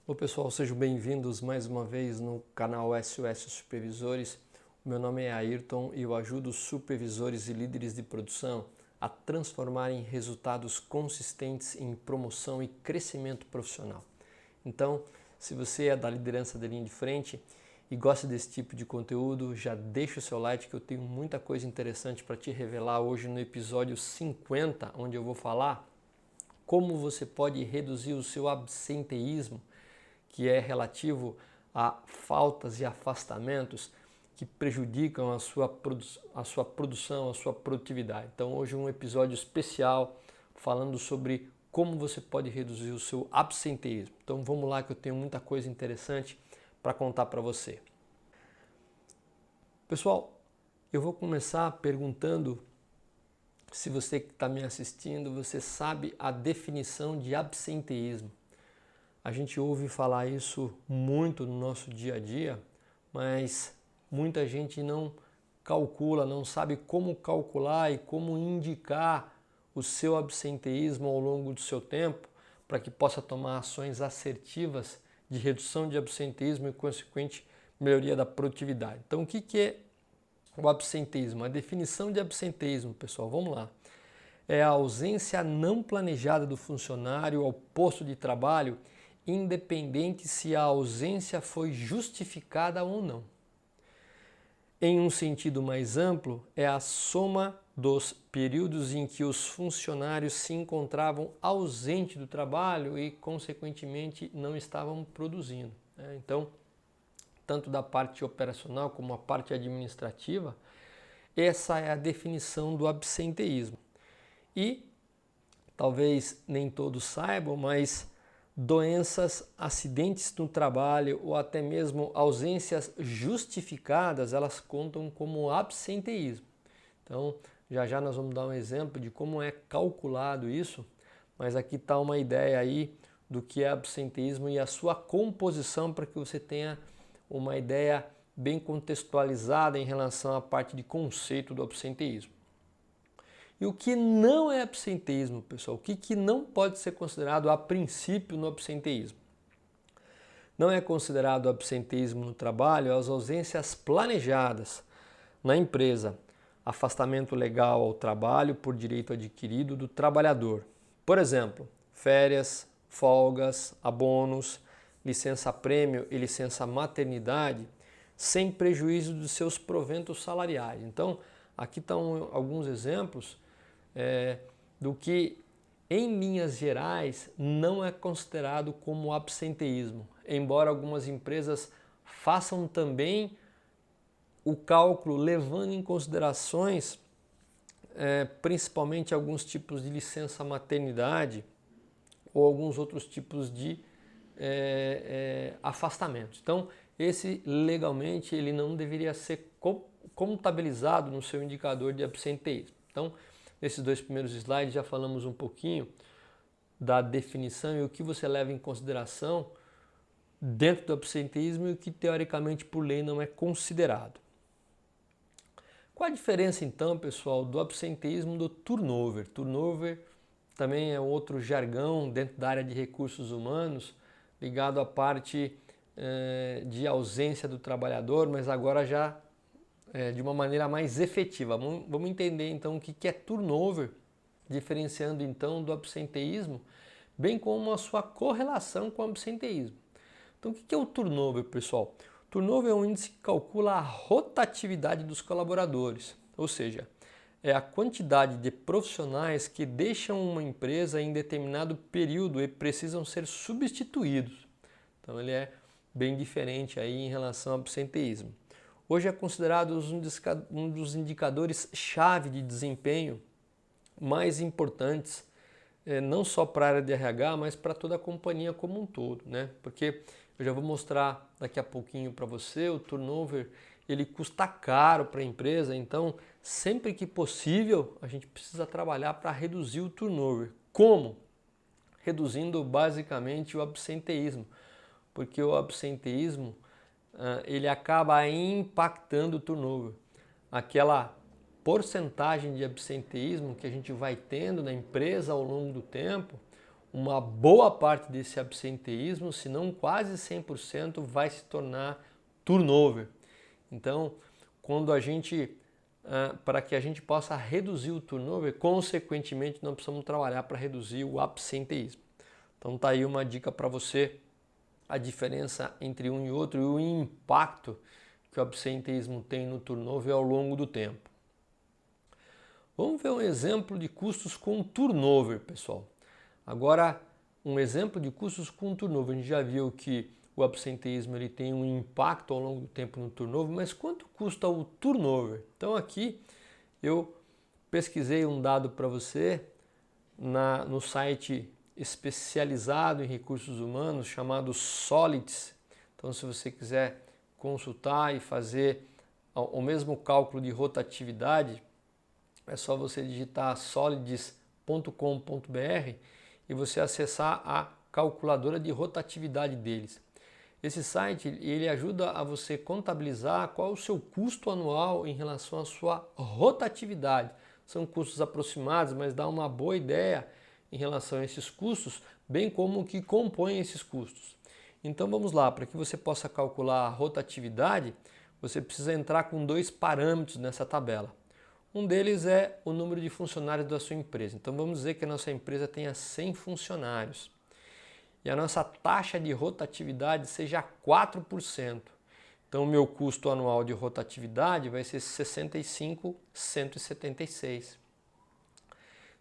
Olá pessoal, sejam bem-vindos mais uma vez no canal SOS Supervisores. O meu nome é Ayrton e eu ajudo supervisores e líderes de produção a transformarem resultados consistentes em promoção e crescimento profissional. Então, se você é da liderança da linha de frente e gosta desse tipo de conteúdo, já deixa o seu like que eu tenho muita coisa interessante para te revelar hoje no episódio 50, onde eu vou falar como você pode reduzir o seu absenteísmo, que é relativo a faltas e afastamentos que prejudicam a sua produção, a sua produtividade. Então hoje um episódio especial falando sobre como você pode reduzir o seu absenteísmo. Então vamos lá que eu tenho muita coisa interessante para contar para você. Pessoal, eu vou começar perguntando se você que está me assistindo, você sabe a definição de absenteísmo. A gente ouve falar isso muito no nosso dia a dia, mas muita gente não calcula, não sabe como calcular e como indicar o seu absenteísmo ao longo do seu tempo para que possa tomar ações assertivas de redução de absenteísmo e consequente melhoria da produtividade. Então, o que é o absenteísmo? A definição de absenteísmo, pessoal, vamos lá. É a ausência não planejada do funcionário ao posto de trabalho, independente se a ausência foi justificada ou não. Em um sentido mais amplo, é a soma dos períodos em que os funcionários se encontravam ausentes do trabalho e, consequentemente, não estavam produzindo. Então, tanto da parte operacional como a parte administrativa, essa é a definição do absenteísmo. E, talvez nem todos saibam, mas doenças, acidentes no trabalho ou até mesmo ausências justificadas, elas contam como absenteísmo. Então, já nós vamos dar um exemplo de como é calculado isso, mas aqui está uma ideia aí do que é absenteísmo e a sua composição para que você tenha uma ideia bem contextualizada em relação à parte de conceito do absenteísmo. E o que não é absenteísmo, pessoal? O que não pode ser considerado a princípio no absenteísmo? Não é considerado absenteísmo no trabalho as ausências planejadas na empresa, afastamento legal ao trabalho por direito adquirido do trabalhador. Por exemplo, férias, folgas, abonos, licença-prêmio e licença-maternidade, sem prejuízo dos seus proventos salariais. Então, aqui estão alguns exemplos do que, em linhas gerais, não é considerado como absenteísmo, embora algumas empresas façam também o cálculo levando em considerações principalmente alguns tipos de licença maternidade ou alguns outros tipos de afastamentos. Então, esse legalmente ele não deveria ser contabilizado no seu indicador de absenteísmo. Então, nesses dois primeiros slides já falamos um pouquinho da definição e o que você leva em consideração dentro do absenteísmo e o que teoricamente por lei não é considerado. Qual a diferença então, pessoal, do absenteísmo do turnover? Turnover também é outro jargão dentro da área de recursos humanos ligado à parte de ausência do trabalhador, mas agora já de uma maneira mais efetiva. Vamos entender então o que é turnover, diferenciando então do absenteísmo, bem como a sua correlação com o absenteísmo. Então o que é o turnover, pessoal? Turnover é um índice que calcula a rotatividade dos colaboradores, ou seja, é a quantidade de profissionais que deixam uma empresa em determinado período e precisam ser substituídos. Então ele é bem diferente aí em relação ao absenteísmo. Hoje é considerado um dos indicadores-chave de desempenho mais importantes, não só para a área de RH, mas para toda a companhia como um todo, né? Porque eu já vou mostrar daqui a pouquinho para você, o turnover ele custa caro para a empresa, então sempre que possível a gente precisa trabalhar para reduzir o turnover. Como? Reduzindo basicamente o absenteísmo, porque o absenteísmo ele acaba impactando o turnover. Aquela porcentagem de absenteísmo que a gente vai tendo na empresa ao longo do tempo, uma boa parte desse absenteísmo, se não quase 100%, vai se tornar turnover. Então, quando a gente, para que a gente possa reduzir o turnover, consequentemente nós precisamos trabalhar para reduzir o absenteísmo. Então tá aí uma dica para você, a diferença entre um e outro e o impacto que o absenteísmo tem no turnover ao longo do tempo. Vamos ver um exemplo de custos com turnover, pessoal. Agora, um exemplo de custos com turnover. A gente já viu que o absenteísmo ele tem um impacto ao longo do tempo no turnover, mas quanto custa o turnover? Então aqui eu pesquisei um dado para você no site especializado em recursos humanos chamado Solids. Então se você quiser consultar e fazer o mesmo cálculo de rotatividade, é só você digitar solids.com.br e você acessar a calculadora de rotatividade deles. Esse site ele ajuda a você contabilizar qual é o seu custo anual em relação à sua rotatividade. São custos aproximados, mas dá uma boa ideia em relação a esses custos, bem como o que compõe esses custos. Então vamos lá, para que você possa calcular a rotatividade, você precisa entrar com dois parâmetros nessa tabela. Um deles é o número de funcionários da sua empresa. Então vamos dizer que a nossa empresa tenha 100 funcionários e a nossa taxa de rotatividade seja 4%. Então o meu custo anual de rotatividade vai ser 65.176.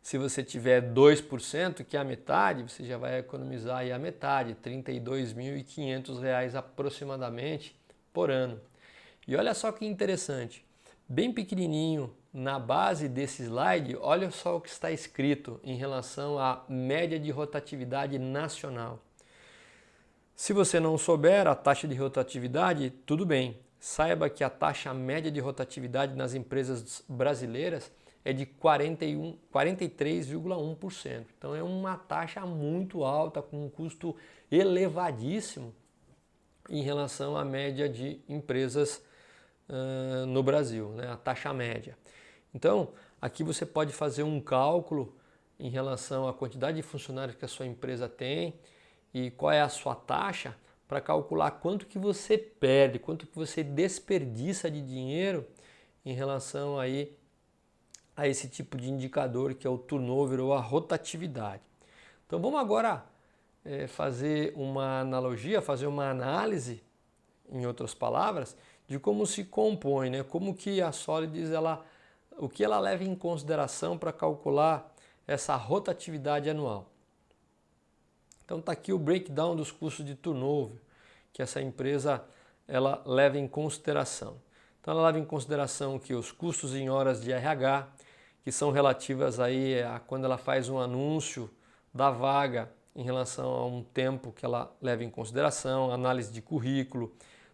Se você tiver 2%, que é a metade, você já vai economizar aí a metade, R$ 32.500 aproximadamente por ano. E olha só que interessante, bem pequenininho na base desse slide, olha só o que está escrito em relação à média de rotatividade nacional. Se você não souber a taxa de rotatividade, tudo bem. Saiba que a taxa média de rotatividade nas empresas brasileiras é de 43,1%. Então é uma taxa muito alta, com um custo elevadíssimo em relação à média de empresas no Brasil, né? A taxa média. Então, aqui você pode fazer um cálculo em relação à quantidade de funcionários que a sua empresa tem e qual é a sua taxa para calcular quanto que você perde, quanto que você desperdiça de dinheiro em relação aí a esse tipo de indicador que é o turnover ou a rotatividade. Então vamos agora fazer uma analogia, fazer uma análise, em outras palavras, de como se compõe, né? Como que a Solids, o que ela leva em consideração para calcular essa rotatividade anual. Então está aqui o breakdown dos custos de turnover que essa empresa ela leva em consideração. Então ela leva em consideração que os custos em horas de RH, que são relativas aí a quando ela faz um anúncio da vaga em relação a um tempo que ela leva em consideração, análise de currículo,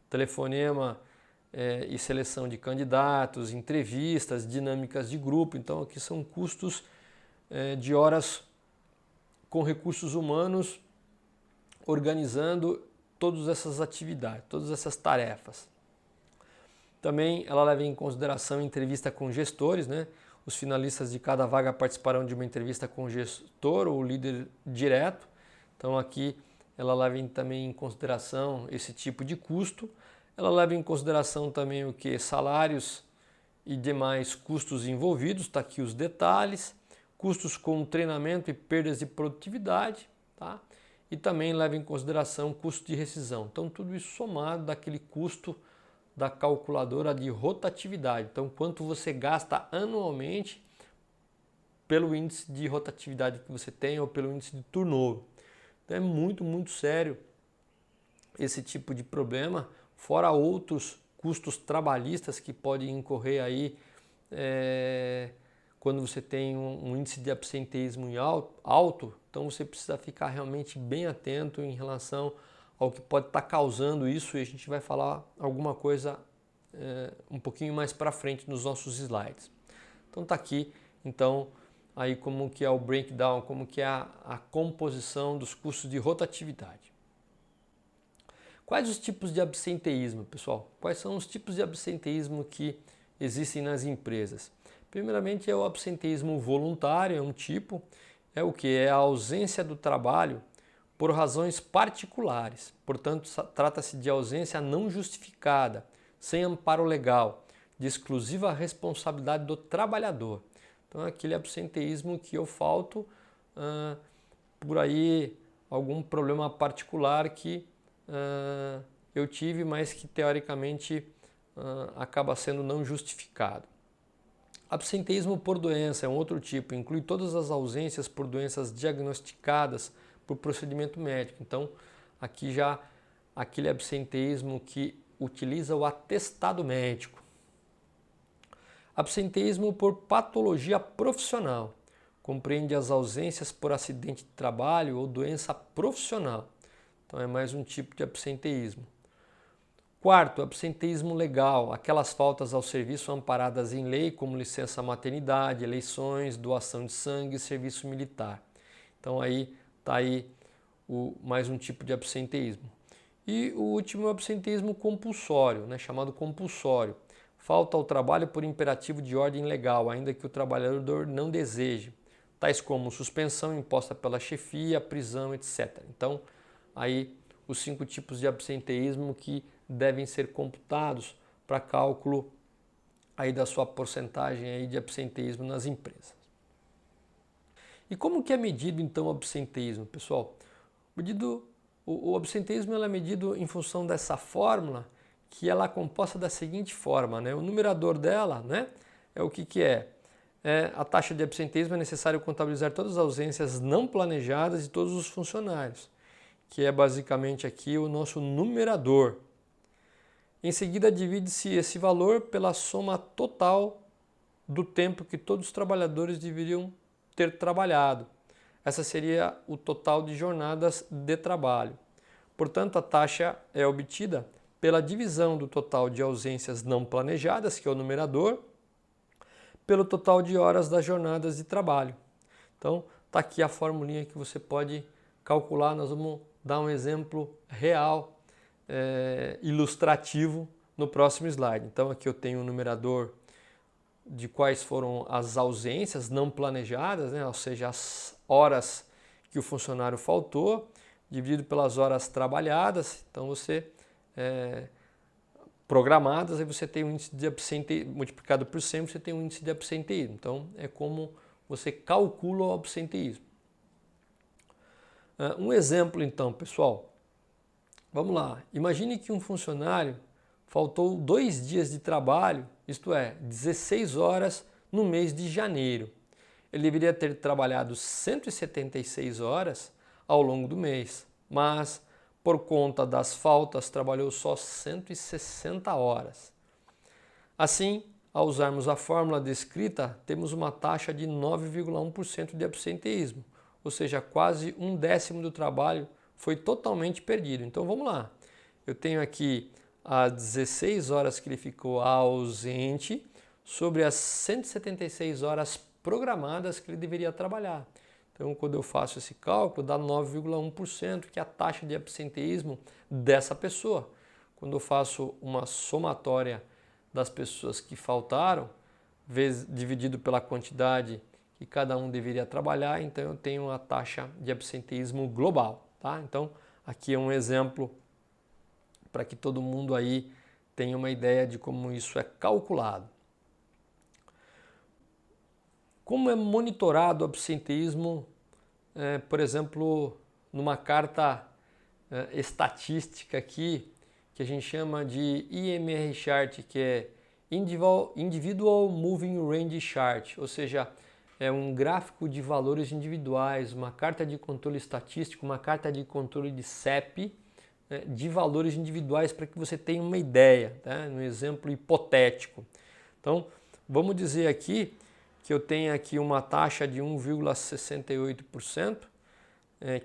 telefonema e seleção de candidatos, entrevistas, dinâmicas de grupo. Então aqui são custos de horas com recursos humanos organizando todas essas atividades, todas essas tarefas. Também ela leva em consideração entrevista com gestores, né? Os finalistas de cada vaga participarão de uma entrevista com o gestor ou líder direto. Então aqui ela leva também em consideração esse tipo de custo. Ela leva em consideração também o que? Salários e demais custos envolvidos, está aqui os detalhes, custos com treinamento e perdas de produtividade, tá? E também leva em consideração custo de rescisão. Então tudo isso somado daquele custo da calculadora de rotatividade. Então quanto você gasta anualmente pelo índice de rotatividade que você tem ou pelo índice de turnover. Então é muito sério esse tipo de problema, fora outros custos trabalhistas que podem incorrer aí quando você tem um índice de absenteísmo alto, então você precisa ficar realmente bem atento em relação ao que pode estar causando isso, e a gente vai falar alguma coisa um pouquinho mais para frente nos nossos slides. Então está aqui, então, aí como que é o breakdown, como que é a composição dos custos de rotatividade. Quais os tipos de absenteísmo, pessoal? Quais são os tipos de absenteísmo que existem nas empresas? Primeiramente é o absenteísmo voluntário, é um tipo. é o que? É a ausência do trabalho por razões particulares. Portanto, trata-se de ausência não justificada, sem amparo legal, de exclusiva responsabilidade do trabalhador. Então, é aquele absenteísmo que eu falto por aí algum problema particular que eu tive, mas que teoricamente acaba sendo não justificado. Absenteísmo por doença é um outro tipo, inclui todas as ausências por doenças diagnosticadas por procedimento médico. Então, aqui já aquele absenteísmo que utiliza o atestado médico. Absenteísmo por patologia profissional. Compreende as ausências por acidente de trabalho ou doença profissional. Então, é mais um tipo de absenteísmo. Quarto, absenteísmo legal, aquelas faltas ao serviço amparadas em lei, como licença maternidade, eleições, doação de sangue e serviço militar. Então aí está aí mais um tipo de absenteísmo. E o último é o absenteísmo compulsório, chamado compulsório. Falta ao trabalho por imperativo de ordem legal, ainda que o trabalhador não deseje, tais como suspensão imposta pela chefia, prisão, etc. Então, aí os 5 tipos de absenteísmo que devem ser computados para cálculo aí da sua porcentagem aí de absenteísmo nas empresas. E como que é medido então o absenteísmo, pessoal? O absenteísmo é medido em função dessa fórmula, que ela é composta da seguinte forma, O numerador dela, é o que é? A taxa de absenteísmo é necessário contabilizar todas as ausências não planejadas de todos os funcionários, que é basicamente aqui o nosso numerador. Em seguida, divide-se esse valor pela soma total do tempo que todos os trabalhadores deveriam ter trabalhado. Essa seria o total de jornadas de trabalho. Portanto, a taxa é obtida pela divisão do total de ausências não planejadas, que é o numerador, pelo total de horas das jornadas de trabalho. Então, está aqui a formulinha que você pode calcular. Nós vamos dar um exemplo real, ilustrativo no próximo slide. Então aqui eu tenho o numerador de quais foram as ausências não planejadas, ou seja, as horas que o funcionário faltou, dividido pelas horas trabalhadas. Então você programadas, aí você tem o índice de absenteísmo multiplicado por 100, você tem o índice de absenteísmo. Então é como você calcula o absenteísmo. Um exemplo então, pessoal. Vamos lá, imagine que um funcionário faltou 2 dias de trabalho, isto é, 16 horas no mês de janeiro. Ele deveria ter trabalhado 176 horas ao longo do mês, mas por conta das faltas trabalhou só 160 horas. Assim, ao usarmos a fórmula descrita, temos uma taxa de 9,1% de absenteísmo, ou seja, quase 1/10 do trabalho foi totalmente perdido. Então vamos lá, eu tenho aqui as 16 horas que ele ficou ausente sobre as 176 horas programadas que ele deveria trabalhar. Então quando eu faço esse cálculo dá 9,1%, que é a taxa de absenteísmo dessa pessoa. Quando eu faço uma somatória das pessoas que faltaram, dividido pela quantidade que cada um deveria trabalhar, então eu tenho a taxa de absenteísmo global. Tá? Então, aqui é um exemplo para que todo mundo aí tenha uma ideia de como isso é calculado. Como é monitorado o absenteísmo, por exemplo, numa carta estatística aqui, que a gente chama de IMR Chart, que é Individual Moving Range Chart, ou seja, é um gráfico de valores individuais, uma carta de controle estatístico, uma carta de controle de CEP, de valores individuais para que você tenha uma ideia, tá? Um exemplo hipotético. Então, vamos dizer aqui que eu tenho aqui uma taxa de 1,68%,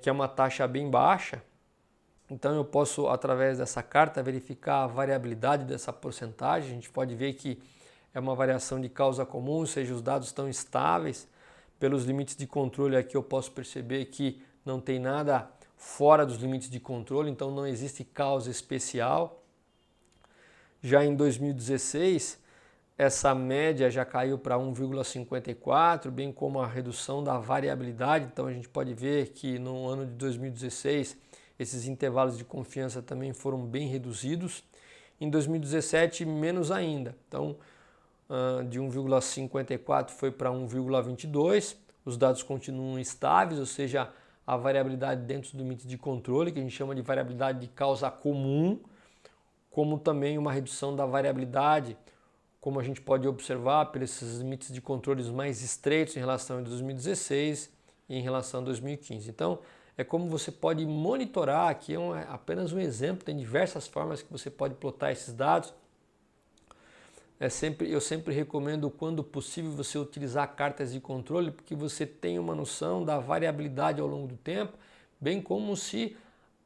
que é uma taxa bem baixa. Então eu posso, através dessa carta, verificar a variabilidade dessa porcentagem. A gente pode ver que é uma variação de causa comum, ou seja, os dados estão estáveis. Pelos limites de controle aqui eu posso perceber que não tem nada fora dos limites de controle, então não existe causa especial. Já em 2016, essa média já caiu para 1,54, bem como a redução da variabilidade. Então a gente pode ver que no ano de 2016 esses intervalos de confiança também foram bem reduzidos. Em 2017, menos ainda. Então, de 1,54 foi para 1,22. Os dados continuam estáveis, ou seja, a variabilidade dentro do limite de controle, que a gente chama de variabilidade de causa comum, como também uma redução da variabilidade, como a gente pode observar pelos limites de controles mais estreitos em relação a 2016 e em relação a 2015. Então, é como você pode monitorar, aqui é apenas um exemplo, tem diversas formas que você pode plotar esses dados. Eu sempre recomendo, quando possível, você utilizar cartas de controle, porque você tem uma noção da variabilidade ao longo do tempo, bem como se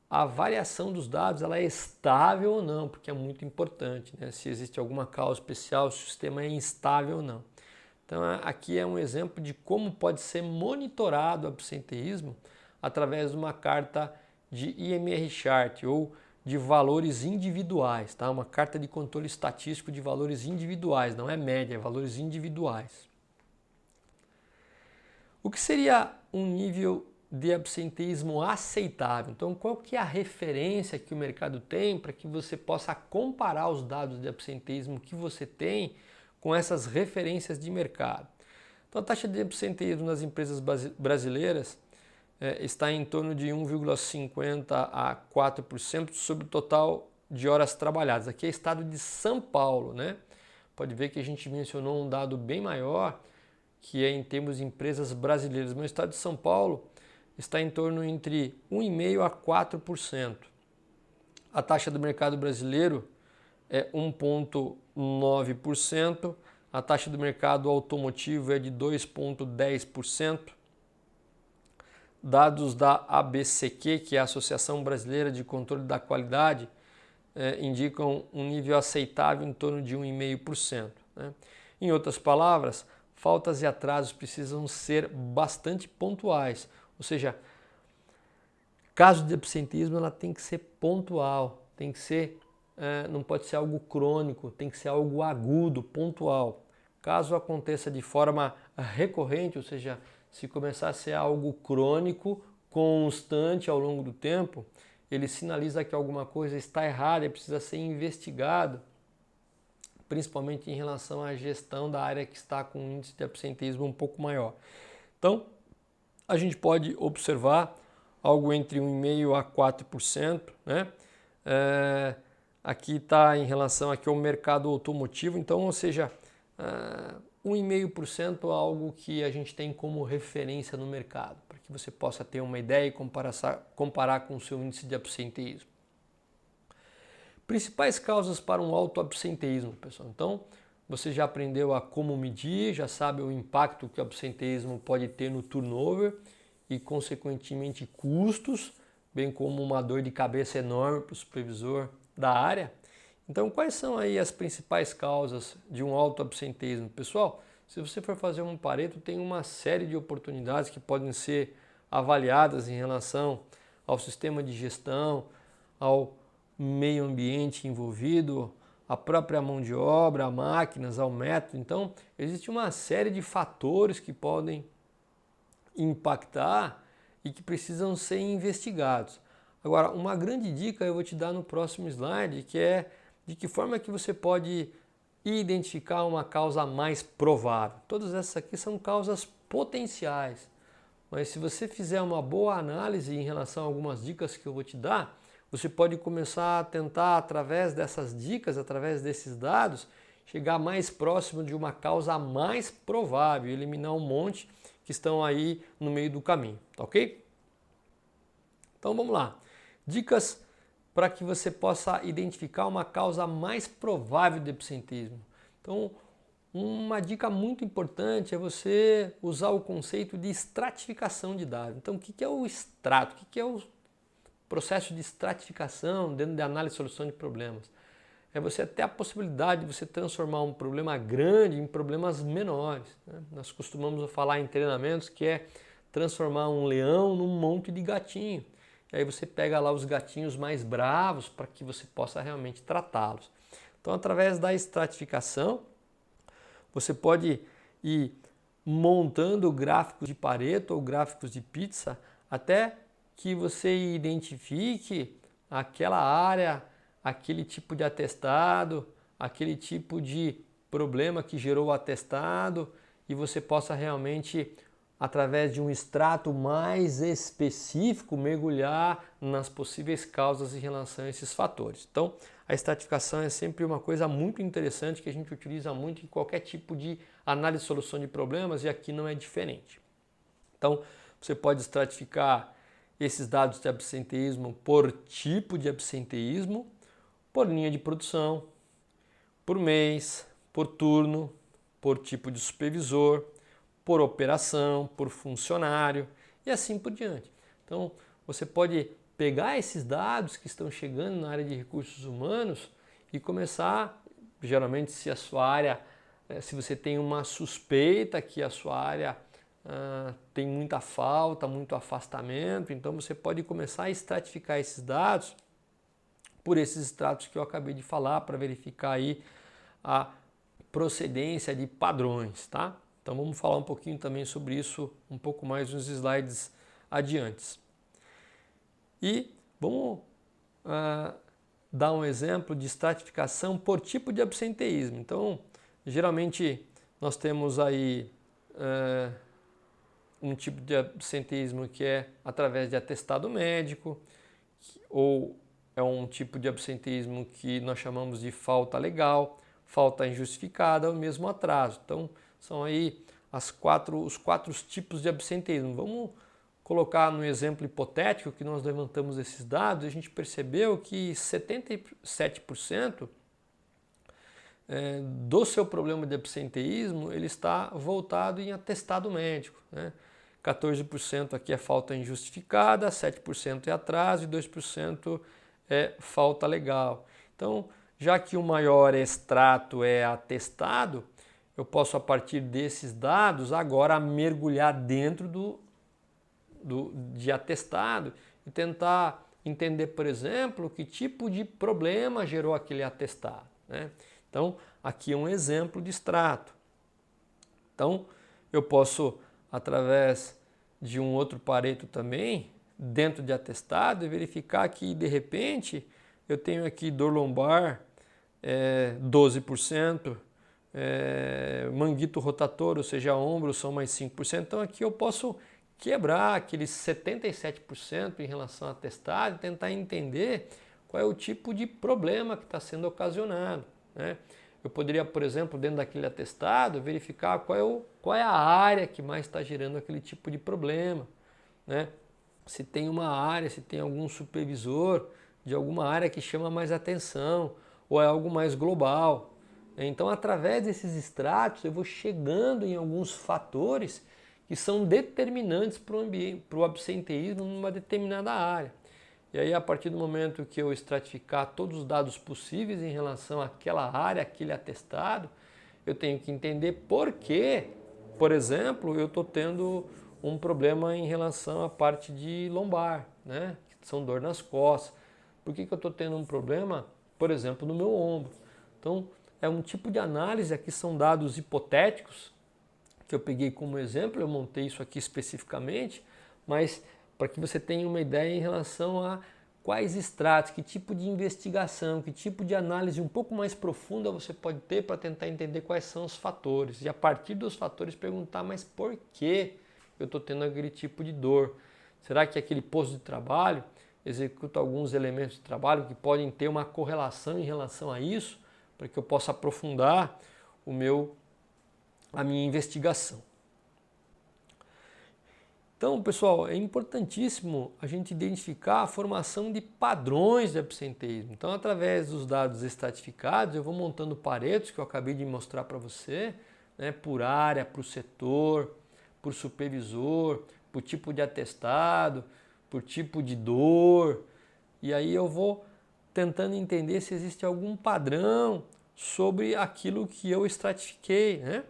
a variação dos dados ela é estável ou não, porque é muito importante, né? Se existe alguma causa especial, se o sistema é instável ou não. Então aqui é um exemplo de como pode ser monitorado o absenteísmo através de uma carta de IMR Chart ou de valores individuais, tá? Uma carta de controle estatístico de valores individuais, não é média, é valores individuais. O que seria um nível de absenteísmo aceitável? Então, qual que é a referência que o mercado tem para que você possa comparar os dados de absenteísmo que você tem com essas referências de mercado? Então, a taxa de absenteísmo nas empresas brasileiras está em torno de 1,50% a 4% sobre o total de horas trabalhadas. Aqui é o estado de São Paulo, né? Pode ver que a gente mencionou um dado bem maior, que é em termos de empresas brasileiras. Mas o estado de São Paulo está em torno entre 1,5% a 4%. A taxa do mercado brasileiro é 1,9%. A taxa do mercado automotivo é de 2,10%. Dados da ABCQ, que é a Associação Brasileira de Controle da Qualidade, indicam um nível aceitável em torno de 1,5%. Né? Em outras palavras, faltas e atrasos precisam ser bastante pontuais, ou seja, caso de absenteísmo ela tem que ser pontual, tem que ser, não pode ser algo crônico, tem que ser algo agudo, pontual. Caso aconteça de forma recorrente, ou seja, se começar a ser algo crônico, constante ao longo do tempo, ele sinaliza que alguma coisa está errada e precisa ser investigado, principalmente em relação à gestão da área que está com um índice de absenteísmo um pouco maior. Então, a gente pode observar algo entre 1,5% a 4%, né? Aqui está em relação aqui ao mercado automotivo, então, ou seja, 1,5% é algo que a gente tem como referência no mercado, para que você possa ter uma ideia e comparar com o seu índice de absenteísmo. Principais causas para um alto absenteísmo, pessoal. Então, você já aprendeu a como medir, já sabe o impacto que o absenteísmo pode ter no turnover e, consequentemente, custos, bem como uma dor de cabeça enorme para o supervisor da área. Então, quais são aí as principais causas de um alto absenteísmo? Pessoal, se você for fazer um Pareto, tem uma série de oportunidades que podem ser avaliadas em relação ao sistema de gestão, ao meio ambiente envolvido, à própria mão de obra, a máquinas, ao método. Então, existe uma série de fatores que podem impactar e que precisam ser investigados. Agora, uma grande dica eu vou te dar no próximo slide, que é de que forma que você pode identificar uma causa mais provável. Todas essas aqui são causas potenciais, mas se você fizer uma boa análise em relação a algumas dicas que eu vou te dar, você pode começar a tentar, através dessas dicas, através desses dados, chegar mais próximo de uma causa mais provável, eliminar um monte que estão aí no meio do caminho, tá ok? Então vamos lá. Dicas para que você possa identificar uma causa mais provável de absenteísmo. Então, uma dica muito importante é você usar o conceito de estratificação de dados. Então, o que é o extrato? O que é o processo de estratificação dentro de análise e solução de problemas? É você ter a possibilidade de você transformar um problema grande em problemas menores, né? Nós costumamos falar em treinamentos que é transformar um leão num monte de gatinho. E aí você pega lá os gatinhos mais bravos para que você possa realmente tratá-los. Então, através da estratificação, Você pode ir montando gráficos de Pareto ou gráficos de pizza até que você identifique aquela área, aquele tipo de atestado, aquele tipo de problema que gerou o atestado e você possa realmente, através de um extrato mais específico, mergulhar nas possíveis causas em relação a esses fatores. Então, a estratificação é sempre uma coisa muito interessante que a gente utiliza muito em qualquer tipo de análise e solução de problemas e aqui não é diferente. Então, você pode estratificar esses dados de absenteísmo por tipo de absenteísmo, por linha de produção, por mês, por turno, por tipo de supervisor, por operação, por funcionário e assim por diante. Então, você pode pegar esses dados que estão chegando na área de recursos humanos e começar, geralmente se a sua área, se você tem uma suspeita que a sua área tem muita falta, muito afastamento, então você pode começar a estratificar esses dados por esses extratos que eu acabei de falar para verificar aí a procedência de padrões, tá? Então vamos falar um pouquinho também sobre isso um pouco mais nos slides adiante. E vamos dar um exemplo de estratificação por tipo de absenteísmo. Então, geralmente nós temos aí um tipo de absenteísmo que é através de atestado médico, ou é um tipo de absenteísmo que nós chamamos de falta legal, falta injustificada ou mesmo atraso. Então, são aí os quatro tipos de absenteísmo. Vamos colocar no exemplo hipotético que nós levantamos esses dados, a gente percebeu que 77% do seu problema de absenteísmo ele está voltado em atestado médico, né? 14% aqui é falta injustificada, 7% é atraso e 2% é falta legal. Então, já que o maior extrato é atestado, eu posso, a partir desses dados, agora mergulhar dentro de atestado e tentar entender, por exemplo, que tipo de problema gerou aquele atestado, né? Então, aqui é um exemplo de extrato. Então, eu posso, através de um outro Pareto também, dentro de atestado, e verificar que, de repente, eu tenho aqui dor lombar 12%, manguito rotator, ou seja, ombro, são mais 5%. Então, aqui eu posso quebrar aqueles 77% em relação a atestado e tentar entender qual é o tipo de problema que está sendo ocasionado, né? Eu poderia, por exemplo, dentro daquele atestado, verificar qual é a área que mais está gerando aquele tipo de problema, né? Se tem uma área, se tem algum supervisor de alguma área que chama mais atenção, ou é algo mais global. Então, através desses extratos, eu vou chegando em alguns fatores que são determinantes para o absenteísmo numa determinada área. E aí, a partir do momento que eu estratificar todos os dados possíveis em relação àquela área, aquele atestado, eu tenho que entender por que, por exemplo, eu estou tendo um problema em relação à parte de lombar, né? Que são dor nas costas. Por que eu estou tendo um problema, por exemplo, no meu ombro? Então, é um tipo de análise, aqui são dados hipotéticos, que eu peguei como exemplo, eu montei isso aqui especificamente, mas para que você tenha uma ideia em relação a quais extratos, que tipo de investigação, que tipo de análise um pouco mais profunda você pode ter para tentar entender quais são os fatores. E a partir dos fatores perguntar, mas por que eu estou tendo aquele tipo de dor? Será que aquele posto de trabalho executa alguns elementos de trabalho que podem ter uma correlação em relação a isso, para que eu possa aprofundar a minha investigação? Então, pessoal, é importantíssimo a gente identificar a formação de padrões de absenteísmo. Então, através dos dados estratificados, eu vou montando paretos que eu acabei de mostrar para você, né, por área, por setor, por supervisor, por tipo de atestado, por tipo de dor. E aí eu vou tentando entender se existe algum padrão sobre aquilo que eu estratifiquei, né,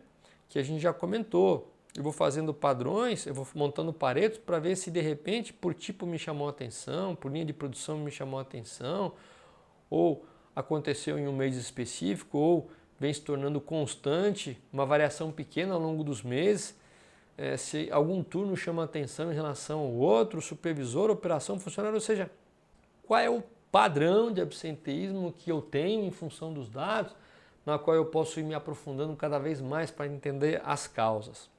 que a gente já comentou. Eu vou fazendo padrões, eu vou montando paretos para ver se de repente por tipo me chamou a atenção, por linha de produção me chamou a atenção, ou aconteceu em um mês específico, ou vem se tornando constante, uma variação pequena ao longo dos meses, se algum turno chama atenção em relação ao outro, supervisor, operação, funcionário, ou seja, qual é o padrão de absenteísmo que eu tenho em função dos dados, na qual eu posso ir me aprofundando cada vez mais para entender as causas.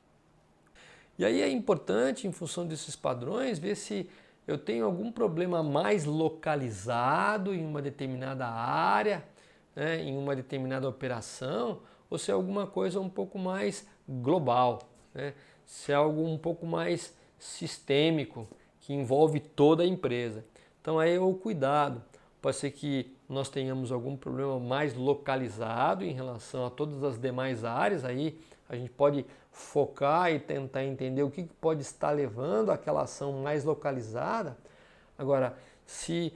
E aí é importante, em função desses padrões, ver se eu tenho algum problema mais localizado em uma determinada área, né, em uma determinada operação, ou se é alguma coisa um pouco mais global, né, se é algo um pouco mais sistêmico, que envolve toda a empresa. Então aí é o cuidado. Pode ser que nós tenhamos algum problema mais localizado em relação a todas as demais áreas, aí a gente pode focar e tentar entender o que pode estar levando àquela ação mais localizada. Agora, se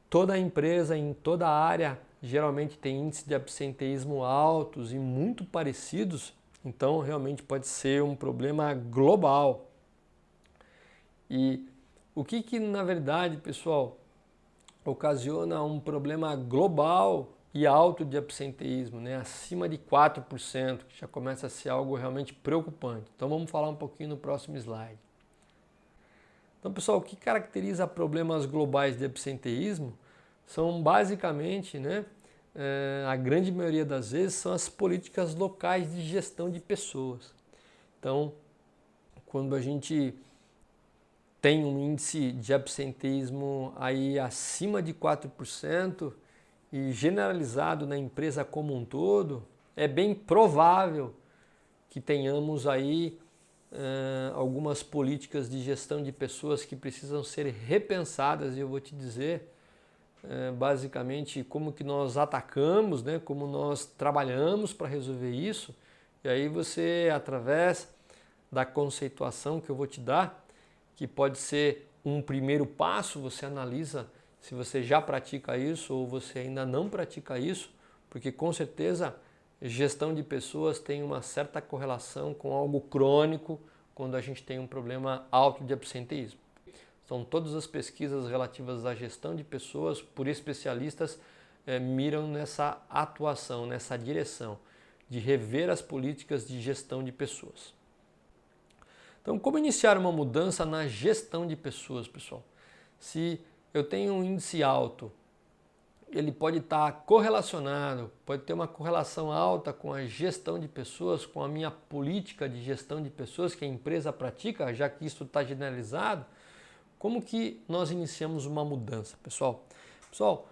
toda a empresa, em toda a área, geralmente tem índices de absenteísmo altos e muito parecidos, então realmente pode ser um problema global. E o que na verdade, pessoal, ocasiona um problema global e alto de absenteísmo, né? Acima de 4%, que já começa a ser algo realmente preocupante. Então vamos falar um pouquinho no próximo slide. Então, pessoal, o que caracteriza problemas globais de absenteísmo são basicamente, né, a grande maioria das vezes, são as políticas locais de gestão de pessoas. Então, quando a gente tem um índice de absenteísmo aí acima de 4% e generalizado na empresa como um todo, é bem provável que tenhamos aí algumas políticas de gestão de pessoas que precisam ser repensadas, e eu vou te dizer basicamente como que nós atacamos, né, como nós trabalhamos para resolver isso, e aí você, através da conceituação que eu vou te dar, que pode ser um primeiro passo, você analisa se você já pratica isso ou você ainda não pratica isso, porque com certeza gestão de pessoas tem uma certa correlação com algo crônico quando a gente tem um problema alto de absenteísmo. Então todas as pesquisas relativas à gestão de pessoas por especialistas miram nessa atuação, nessa direção de rever as políticas de gestão de pessoas. Então, como iniciar uma mudança na gestão de pessoas, pessoal? Se eu tenho um índice alto, ele pode estar correlacionado, pode ter uma correlação alta com a gestão de pessoas, com a minha política de gestão de pessoas que a empresa pratica, já que isso está generalizado. Como que nós iniciamos uma mudança, pessoal? Pessoal,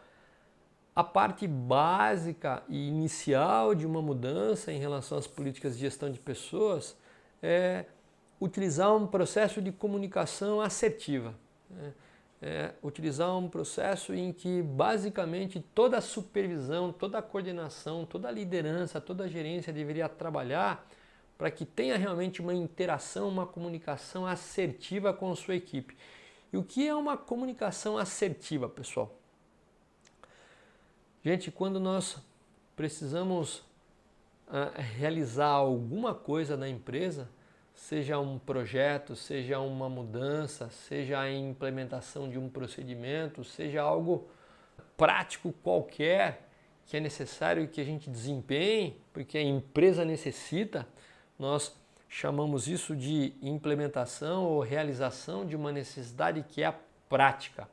a parte básica e inicial de uma mudança em relação às políticas de gestão de pessoas é utilizar um processo de comunicação assertiva. Utilizar um processo em que basicamente toda a supervisão, toda a coordenação, toda a liderança, toda a gerência deveria trabalhar para que tenha realmente uma interação, uma comunicação assertiva com a sua equipe. E o que é uma comunicação assertiva, pessoal? Gente, quando nós precisamos realizar alguma coisa na empresa, seja um projeto, seja uma mudança, seja a implementação de um procedimento, seja algo prático qualquer que é necessário que a gente desempenhe, porque a empresa necessita, nós chamamos isso de implementação ou realização de uma necessidade que é a prática.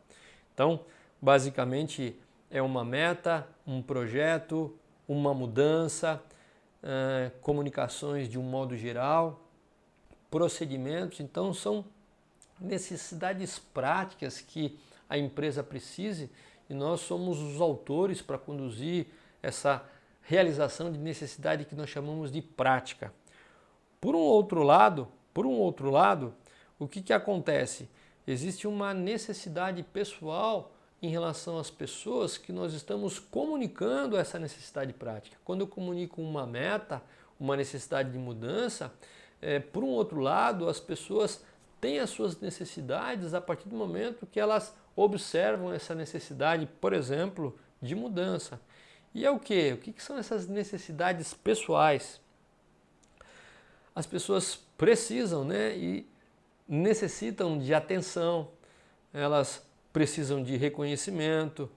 Então, basicamente, é uma meta, um projeto, uma mudança, comunicações de um modo geral, procedimentos. Então são necessidades práticas que a empresa precise e nós somos os autores para conduzir essa realização de necessidade que nós chamamos de prática. Por um outro lado, o que acontece? Existe uma necessidade pessoal em relação às pessoas que nós estamos comunicando essa necessidade prática. Quando eu comunico uma meta, uma necessidade de mudança, por um outro lado, as pessoas têm as suas necessidades a partir do momento que elas observam essa necessidade, por exemplo, de mudança. E é o quê? O que são essas necessidades pessoais? As pessoas precisam, né, e necessitam de atenção, elas precisam de reconhecimento,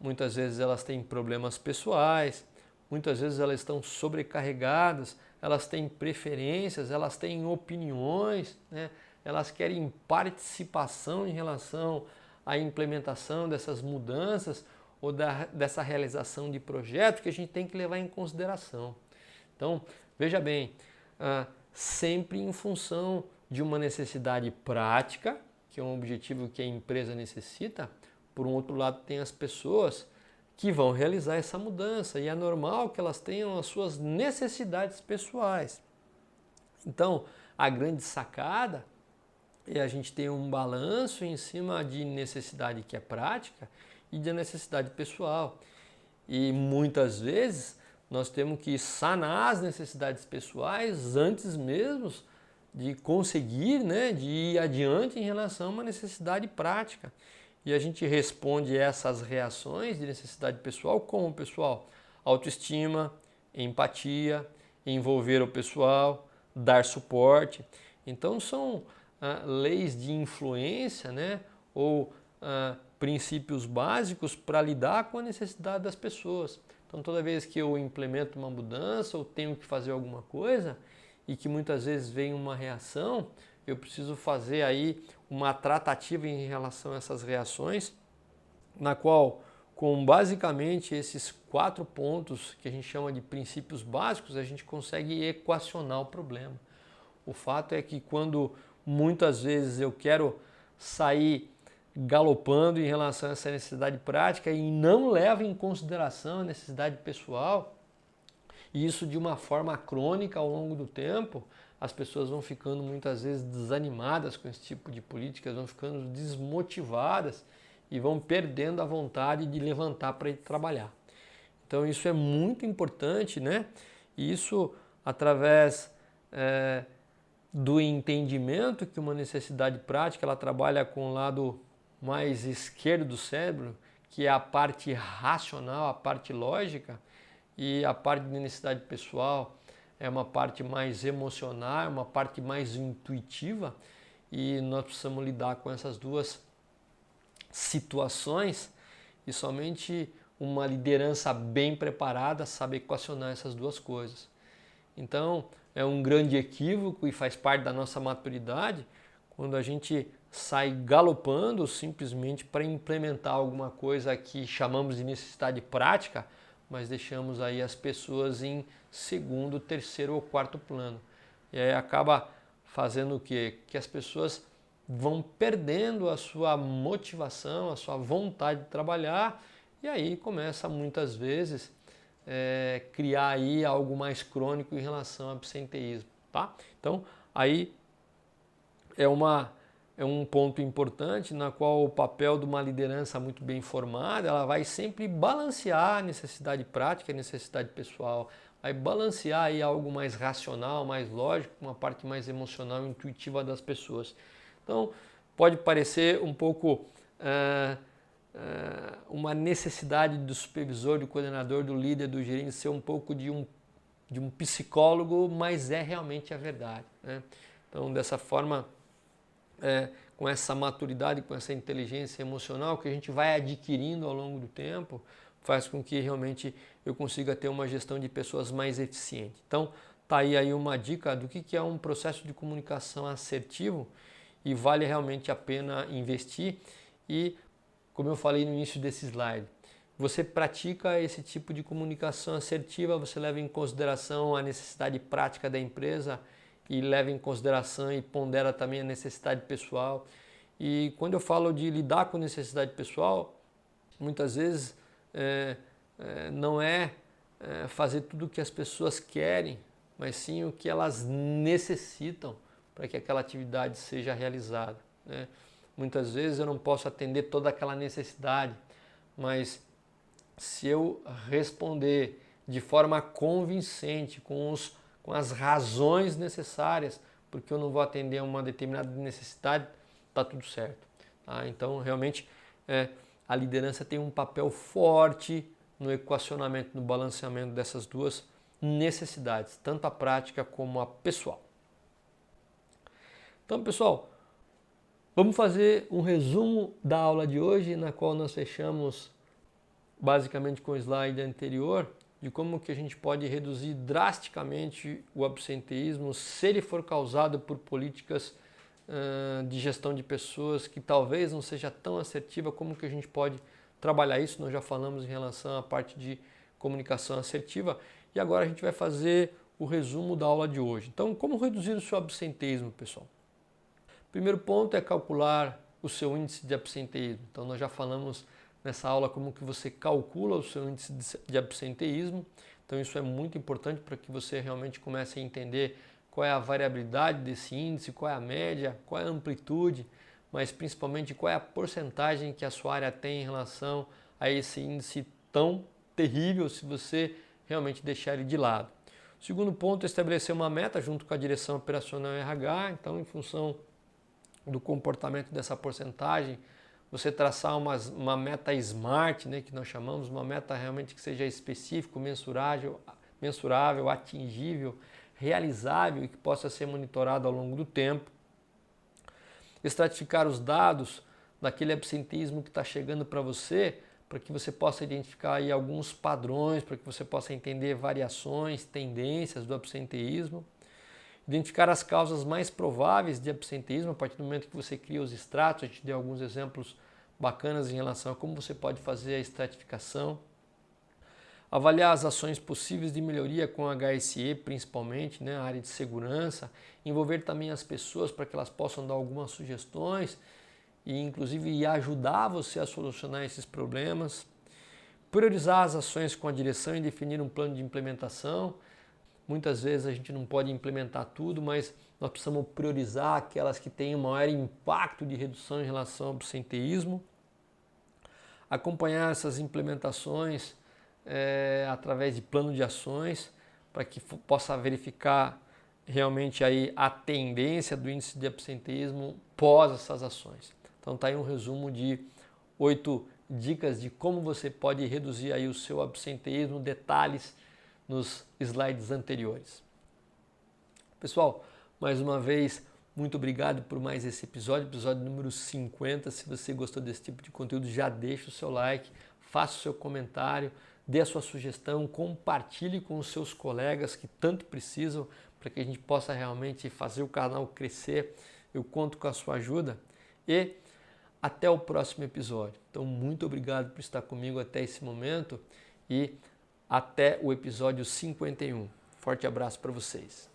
muitas vezes elas têm problemas pessoais, muitas vezes elas estão sobrecarregadas, elas têm preferências, elas têm opiniões, né? Elas querem participação em relação à implementação dessas mudanças ou dessa realização de projetos que a gente tem que levar em consideração. Então, veja bem, sempre em função de uma necessidade prática, que é um objetivo que a empresa necessita. Por um outro lado, tem as pessoas que vão realizar essa mudança e é normal que elas tenham as suas necessidades pessoais. Então, a grande sacada é a gente ter um balanço em cima de necessidade que é prática e de necessidade pessoal. E muitas vezes nós temos que sanar as necessidades pessoais antes mesmo de conseguir, né, de ir adiante em relação a uma necessidade prática. E a gente responde essas reações de necessidade pessoal como, pessoal? Autoestima, empatia, envolver o pessoal, dar suporte. Então são leis de influência, né, ou princípios básicos para lidar com a necessidade das pessoas. Então toda vez que eu implemento uma mudança ou tenho que fazer alguma coisa e que muitas vezes vem uma reação, eu preciso fazer aí uma tratativa em relação a essas reações, na qual, com basicamente esses 4 pontos que a gente chama de princípios básicos, a gente consegue equacionar o problema. O fato é que quando muitas vezes eu quero sair galopando em relação a essa necessidade prática e não levo em consideração a necessidade pessoal, e isso de uma forma crônica ao longo do tempo, as pessoas vão ficando muitas vezes desanimadas com esse tipo de políticas, vão ficando desmotivadas e vão perdendo a vontade de levantar para ir trabalhar. Então isso é muito importante, né? E isso através do entendimento que uma necessidade prática ela trabalha com o lado mais esquerdo do cérebro, que é a parte racional, a parte lógica, e a parte de necessidade pessoal é uma parte mais emocional, uma parte mais intuitiva, e nós precisamos lidar com essas duas situações e somente uma liderança bem preparada sabe equacionar essas duas coisas. Então, é um grande equívoco e faz parte da nossa maturidade quando a gente sai galopando simplesmente para implementar alguma coisa que chamamos de necessidade prática, mas deixamos aí as pessoas em segundo, terceiro ou quarto plano. E aí acaba fazendo o quê? Que as pessoas vão perdendo a sua motivação, a sua vontade de trabalhar, e aí começa muitas vezes criar aí algo mais crônico em relação ao absenteísmo, tá? Então aí é um ponto importante na qual o papel de uma liderança muito bem formada, ela vai sempre balancear a necessidade prática e a necessidade pessoal, vai balancear aí algo mais racional, mais lógico, uma parte mais emocional e intuitiva das pessoas. Então pode parecer um pouco uma necessidade do supervisor, do coordenador, do líder, do gerente ser um pouco de um psicólogo, mas é realmente a verdade, né? Então dessa forma, com essa maturidade, com essa inteligência emocional que a gente vai adquirindo ao longo do tempo, faz com que realmente eu consiga ter uma gestão de pessoas mais eficiente. Então, tá aí uma dica do que é um processo de comunicação assertivo e vale realmente a pena investir. E, como eu falei no início desse slide, você pratica esse tipo de comunicação assertiva, você leva em consideração a necessidade prática da empresa e leva em consideração e pondera também a necessidade pessoal. E quando eu falo de lidar com necessidade pessoal, muitas vezes não é fazer tudo o que as pessoas querem, mas sim o que elas necessitam para que aquela atividade seja realizada, né? Muitas vezes eu não posso atender toda aquela necessidade, mas se eu responder de forma convincente, com as razões necessárias, porque eu não vou atender a uma determinada necessidade, está tudo certo, tá? Então, realmente, a liderança tem um papel forte no equacionamento, no balanceamento dessas duas necessidades, tanto a prática como a pessoal. Então, pessoal, vamos fazer um resumo da aula de hoje, na qual nós fechamos basicamente com o slide anterior, de como que a gente pode reduzir drasticamente o absenteísmo se ele for causado por políticas de gestão de pessoas que talvez não seja tão assertiva, como que a gente pode trabalhar isso. Nós já falamos em relação à parte de comunicação assertiva e agora a gente vai fazer o resumo da aula de hoje. Então, como reduzir o seu absenteísmo, pessoal? Primeiro ponto é calcular o seu índice de absenteísmo. Então, nós já falamos nessa aula como que você calcula o seu índice de absenteísmo. Então, isso é muito importante para que você realmente comece a entender qual é a variabilidade desse índice, qual é a média, qual é a amplitude, mas principalmente qual é a porcentagem que a sua área tem em relação a esse índice tão terrível se você realmente deixar ele de lado. O segundo ponto é estabelecer uma meta junto com a direção operacional RH. Então, em função do comportamento dessa porcentagem, você traçar uma meta SMART, né, que nós chamamos, uma meta realmente que seja específica, mensurável, atingível, realizável e que possa ser monitorado ao longo do tempo. Estratificar os dados daquele absenteísmo que está chegando para você, para que você possa identificar aí alguns padrões, para que você possa entender variações, tendências do absenteísmo. Identificar as causas mais prováveis de absenteísmo a partir do momento que você cria os estratos. A gente deu alguns exemplos bacanas em relação a como você pode fazer a estratificação. Avaliar as ações possíveis de melhoria com a HSE, principalmente, né, a área de segurança. Envolver também as pessoas para que elas possam dar algumas sugestões e inclusive ajudar você a solucionar esses problemas. Priorizar as ações com a direção e definir um plano de implementação. Muitas vezes a gente não pode implementar tudo, mas nós precisamos priorizar aquelas que têm um maior impacto de redução em relação ao absenteísmo. Acompanhar essas implementações através de plano de ações, para que possa verificar realmente aí a tendência do índice de absenteísmo pós essas ações. Então está aí um resumo de 8 dicas de como você pode reduzir aí o seu absenteísmo, detalhes nos slides anteriores. Pessoal, mais uma vez, muito obrigado por mais esse episódio número 50. Se você gostou desse tipo de conteúdo, já deixa o seu like, faça o seu comentário, dê a sua sugestão, compartilhe com os seus colegas que tanto precisam para que a gente possa realmente fazer o canal crescer. Eu conto com a sua ajuda e até o próximo episódio. Então, muito obrigado por estar comigo até esse momento e até o episódio 51. Forte abraço para vocês.